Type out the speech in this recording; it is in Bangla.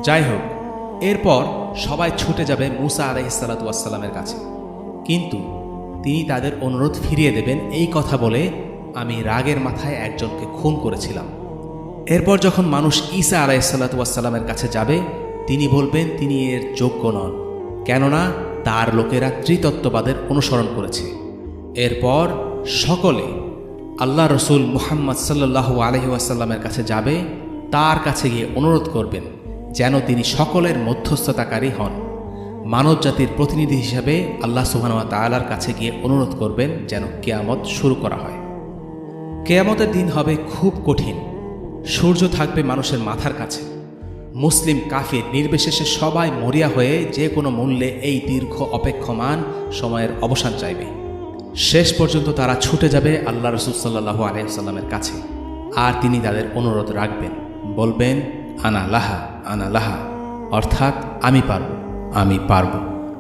যাই হোক, এরপর সবাই ছুটে যাবে মুসা আলাইহিসসালাতু ওয়াসসালামের কাছে, কিন্তু তিনি তাদের অনুরোধ ফিরিয়ে দেবেন এই কথা বলে, আমি রাগের মাথায় একজনকে খুন করেছিলাম। এরপর যখন মানুষ ঈসা আলাইহিসসালাতু ওয়াসসালামের কাছে যাবে, তিনি বলবেন তিনি এর যোগ্য নন, কেননা তার লোকেরা ত্রিতত্ত্ববাদের অনুসরণ করেছে। এরপর সকলে আল্লাহ রসুল মুহাম্মদ সাল্লাল্লাহু আলাইহি ওয়াসাল্লামের কাছে যাবে, তার কাছে গিয়ে অনুরোধ করবেন যেন তিনি সকলের মধ্যস্থতাকারী হন। মানব জাতির প্রতিনিধি হিসাবে আল্লাহ সুবহানাহু ওয়া তাআলার কাছে গিয়ে অনুরোধ করবেন যেন কিয়ামত শুরু করা হয়। কিয়ামতের দিন হবে খুব কঠিন। সূর্য থাকবে মানুষের মাথার কাছে। মুসলিম কাফির নির্বিশেষে সবাই মরিয়া হয়ে যে কোনো মূল্যে এই দীর্ঘ অপেক্ষমান সময়ের অবসান চাইবে। শেষ পর্যন্ত তারা ছুটে যাবে আল্লাহ রসুল সাল্লাল্লাহু আলাইহি ওয়াসাল্লামের কাছে, আর তিনি তাদের অনুরোধ রাখবেন, বলবেন আনা লাহা, অর্থাৎ আমি পারব, আমি পারব।